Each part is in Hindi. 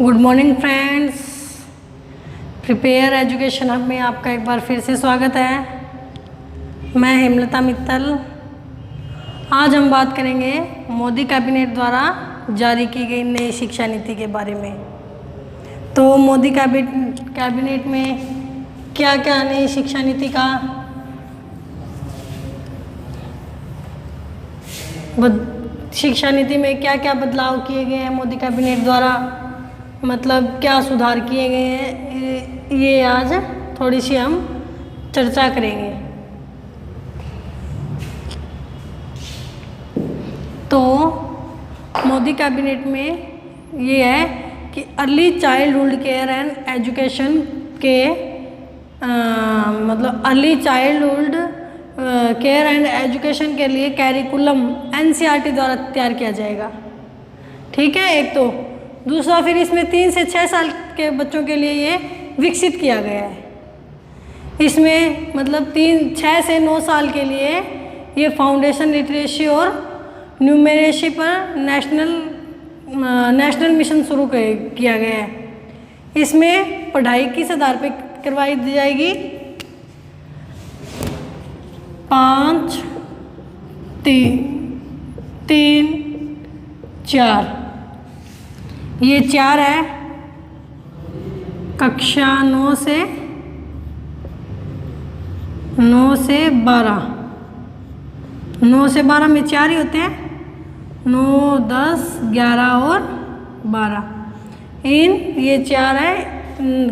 Good morning friends, prepare education hub में आपका एक बार फिर से स्वागत है। मैं हेमलता मित्तल। आज हम बात करेंगे मोदी कैबिनेट द्वारा जारी की गई नई शिक्षा नीति के बारे में। तो मोदी कैबिनेट में क्या क्या नई शिक्षा नीति का शिक्षा नीति में क्या क्या बदलाव किए गए हैं मोदी कैबिनेट द्वारा, मतलब क्या सुधार किए गए हैं, ये आज थोड़ी सी हम चर्चा करेंगे। तो मोदी कैबिनेट में ये है कि early childhood care and education के मतलब early childhood care and education के लिए कैरिकुलम एनसीईआरटी द्वारा तैयार किया जाएगा। ठीक है, एक तो दूसरा फिर इसमें 3 से 6 साल के बच्चों के लिए ये विकसित किया गया है। इसमें मतलब 6 से 9 साल के लिए ये फाउंडेशन लिटरेसी और न्यूमेरेसी पर नेशनल मिशन शुरू किया गया है। इसमें पढ़ाई किस आधार पर करवाई दी जाएगी? 5, 3, 4 ये 4 है। कक्षा 9 से 12, 9 से 12 में 4 ही होते हैं, 9, 10, 11 और 12। ये 4 है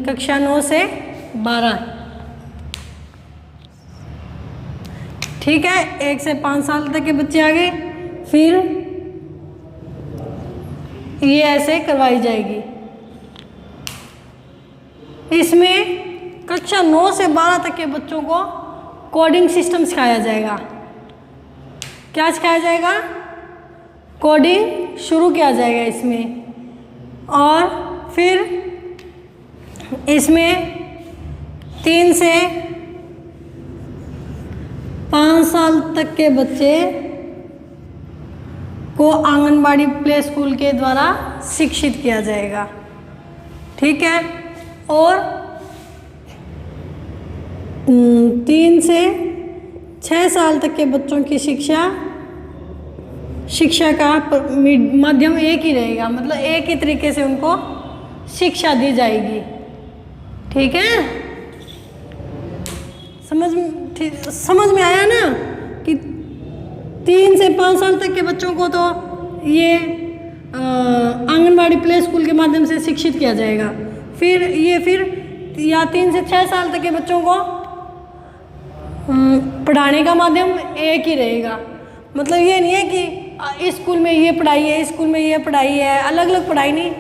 कक्षा 9 से 12। ठीक है, 1 से 5 साल तक के बच्चे आ गए, फिर ये ऐसे करवाई जाएगी। इसमें कक्षा 9 से 12 तक के बच्चों को कोडिंग सिस्टम सिखाया जाएगा। क्या सिखाया जाएगा? कोडिंग शुरू किया जाएगा इसमें। और फिर इसमें 3 से 5 साल तक के बच्चे को आंगनबाड़ी प्ले स्कूल के द्वारा शिक्षित किया जाएगा। ठीक है, और 3 से 6 साल तक के बच्चों की शिक्षा का माध्यम एक ही रहेगा, मतलब एक ही तरीके से उनको शिक्षा दी जाएगी। ठीक है, समझ में आया ना कि 3 से 5 साल तक के बच्चों को तो ये आंगनबाड़ी प्ले स्कूल के माध्यम से शिक्षित किया जाएगा। फिर या 3 से 6 साल तक के बच्चों को पढ़ाने का माध्यम एक ही रहेगा। मतलब ये नहीं है कि इस स्कूल में ये पढ़ाई है, इस स्कूल में ये पढ़ाई है, अलग अलग पढ़ाई नहीं,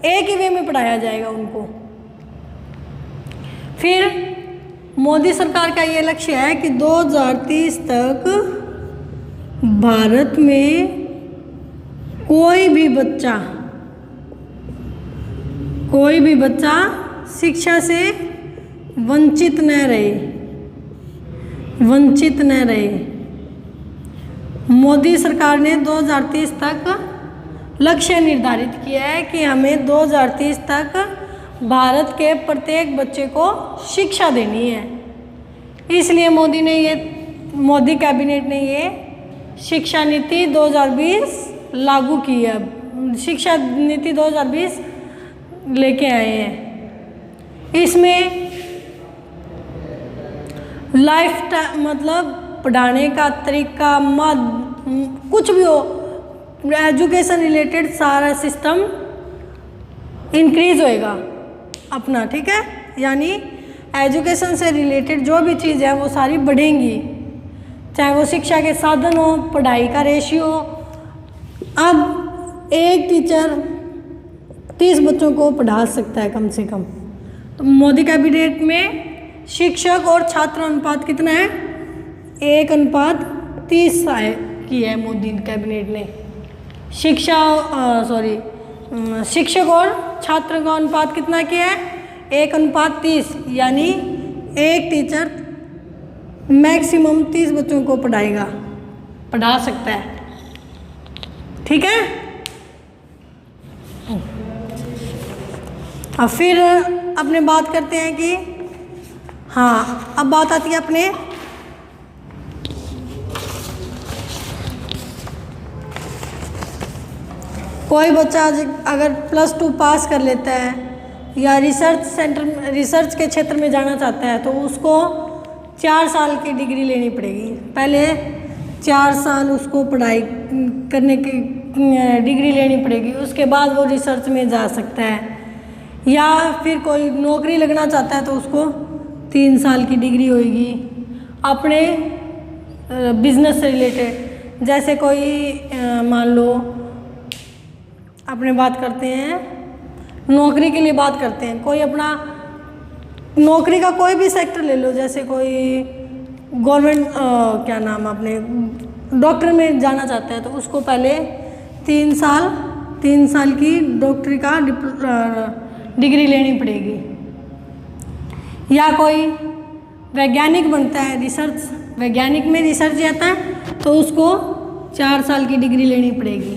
एक ही वे में पढ़ाया जाएगा उनको। फिर मोदी सरकार का ये लक्ष्य है कि 2030 तक भारत में कोई भी बच्चा शिक्षा से वंचित न रहे। मोदी सरकार ने 2030 तक लक्ष्य निर्धारित किया है कि हमें 2030 तक भारत के प्रत्येक बच्चे को शिक्षा देनी है। इसलिए मोदी कैबिनेट ने ये शिक्षा नीति 2020 लागू की है। शिक्षा नीति 2020 लेके आए हैं। इसमें मतलब पढ़ाने का तरीका कुछ भी हो, एजुकेशन रिलेटेड सारा सिस्टम इंक्रीज होएगा अपना। ठीक है, यानी एजुकेशन से रिलेटेड जो भी चीज़ है वो सारी बढ़ेंगी, चाहे वो शिक्षा के साधन हो, पढ़ाई का रेशियो। अब एक टीचर 30 बच्चों को पढ़ा सकता है कम से कम। तो मोदी कैबिनेट में शिक्षक और छात्र अनुपात कितना है? 1:30 की है मोदी कैबिनेट ने। शिक्षक और छात्र का अनुपात कितना किया है? 1:30, यानी एक टीचर मैक्सिमम 30 बच्चों को पढ़ा सकता है। ठीक है, अब फिर अपने बात करते हैं कि हाँ, अब बात आती है अपने कोई बच्चा अगर +2 पास कर लेता है या रिसर्च के क्षेत्र में जाना चाहता है तो उसको 4 साल की डिग्री लेनी पड़ेगी। पहले 4 साल उसको पढ़ाई करने की डिग्री लेनी पड़ेगी, उसके बाद वो रिसर्च में जा सकता है। या फिर कोई नौकरी लगना चाहता है तो उसको 3 साल की डिग्री होगी। अपने बिजनेस से रिलेटेड, जैसे कोई मान लो अपने बात करते हैं नौकरी के लिए बात करते हैं, कोई अपना नौकरी का कोई भी सेक्टर ले लो, जैसे कोई गवर्नमेंट क्या नाम अपने डॉक्टर में जाना चाहता है तो उसको पहले 3 साल की डॉक्टरी का डिग्री लेनी पड़ेगी। या कोई वैज्ञानिक बनता है, वैज्ञानिक में रिसर्च आता है तो उसको 4 साल की डिग्री लेनी पड़ेगी।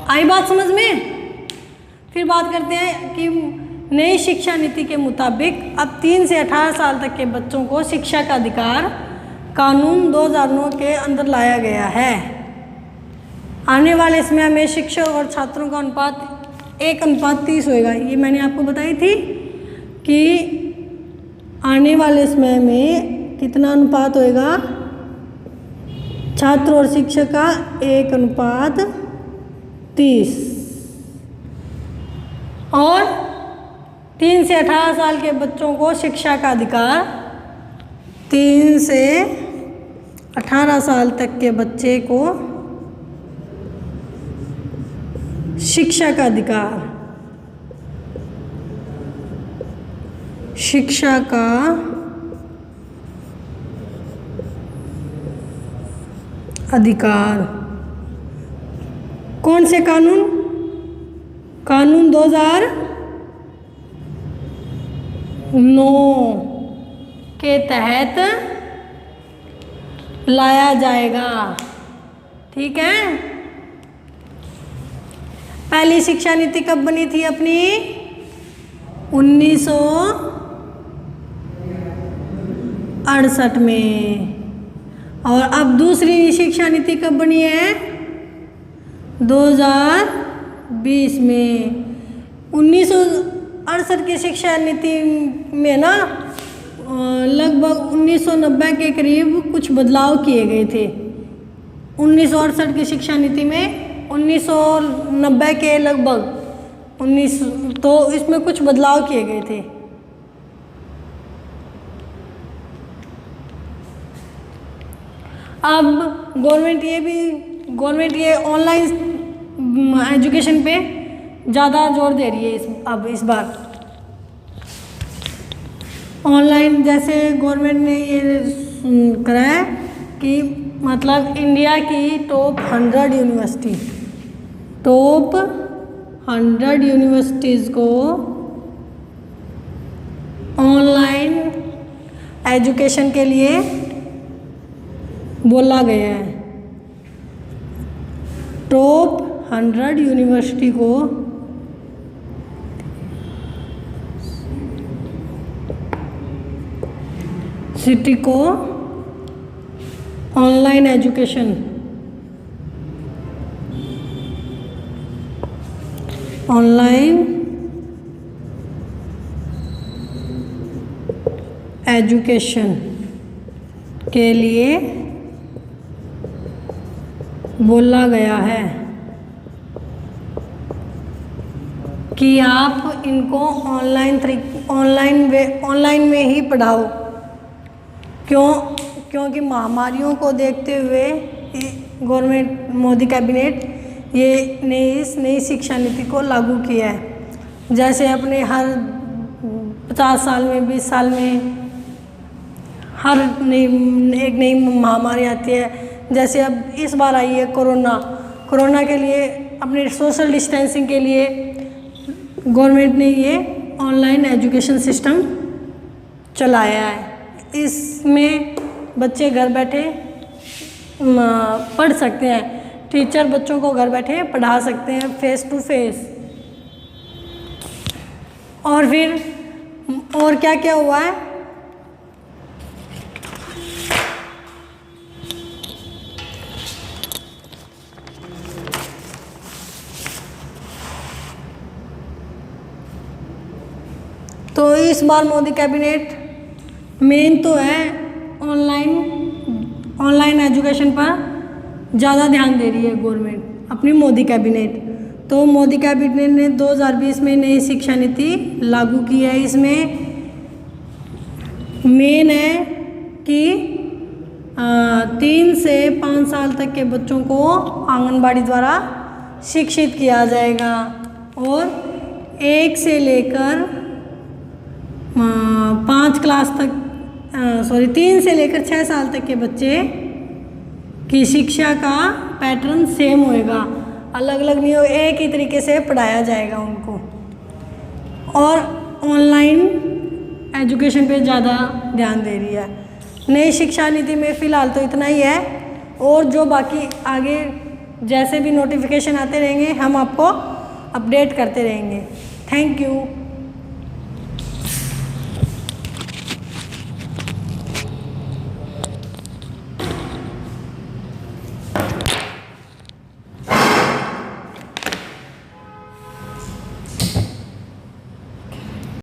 आई बात समझ में? फिर बात करते हैं कि नई शिक्षा नीति के मुताबिक अब 3 से 18 साल तक के बच्चों को शिक्षा का अधिकार कानून 2009 के अंदर लाया गया है। आने वाले समय में शिक्षक और छात्रों का अनुपात 1:30 होगा। ये मैंने आपको बताई थी कि आने वाले समय में कितना अनुपात होएगा, छात्र और शिक्षक का 1:30। और 3 से 18 साल के बच्चों को शिक्षा का अधिकार, 3 से 18 साल तक के बच्चे को शिक्षा का अधिकार, शिक्षा का अधिकार। कौन से कानून? कानून 2009 के तहत लाया जाएगा। ठीक है। पहली शिक्षा नीति कब बनी थी अपनी? 1968 में। और अब दूसरी शिक्षा नीति कब बनी है? 2020 में। 1968 की शिक्षा नीति में ना लगभग 1990 के करीब कुछ बदलाव किए गए थे। 1968 की शिक्षा नीति में 1990 के लगभग 19 तो इसमें कुछ बदलाव किए गए थे। अब गवर्नमेंट ये ऑनलाइन एजुकेशन पे ज़्यादा जोर दे रही है। इस बार ऑनलाइन, जैसे गवर्नमेंट ने ये करा है कि मतलब इंडिया की टॉप 100 यूनिवर्सिटीज़ को ऑनलाइन एजुकेशन के लिए बोला गया है। टॉप 100 यूनिवर्सिटी को सिटी को ऑनलाइन एजुकेशन के लिए बोला गया है कि आप इनको ऑनलाइन में ही पढ़ाओ। क्योंकि महामारियों को देखते हुए गवर्नमेंट मोदी कैबिनेट ये नई शिक्षा नीति को लागू किया है। जैसे अपने हर 50 साल में 20 साल में हर एक नई महामारी आती है। जैसे अब इस बार आई है कोरोना के लिए अपने सोशल डिस्टेंसिंग के लिए गवर्नमेंट ने ये ऑनलाइन एजुकेशन सिस्टम चलाया है। इसमें बच्चे घर बैठे पढ़ सकते हैं, टीचर बच्चों को घर बैठे पढ़ा सकते हैं फेस टू फेस। और फिर और क्या क्या हुआ है, तो इस बार मोदी कैबिनेट मेन तो है ऑनलाइन एजुकेशन पर ज़्यादा ध्यान दे रही है गवर्नमेंट अपनी मोदी कैबिनेट। तो मोदी कैबिनेट ने 2020 में नई शिक्षा नीति लागू की है। इसमें मेन है कि 3 से 5 साल तक के बच्चों को आंगनबाड़ी द्वारा शिक्षित किया जाएगा और 1 से लेकर 5 क्लास तक 3 से लेकर 6 साल तक के बच्चे की शिक्षा का पैटर्न सेम होएगा, अलग अलग नहीं हो, एक ही तरीके से पढ़ाया जाएगा उनको। और ऑनलाइन एजुकेशन पे ज़्यादा ध्यान दे रही है नई शिक्षा नीति में। फ़िलहाल तो इतना ही है, और जो बाकी आगे जैसे भी नोटिफिकेशन आते रहेंगे हम आपको अपडेट करते रहेंगे। Thank you.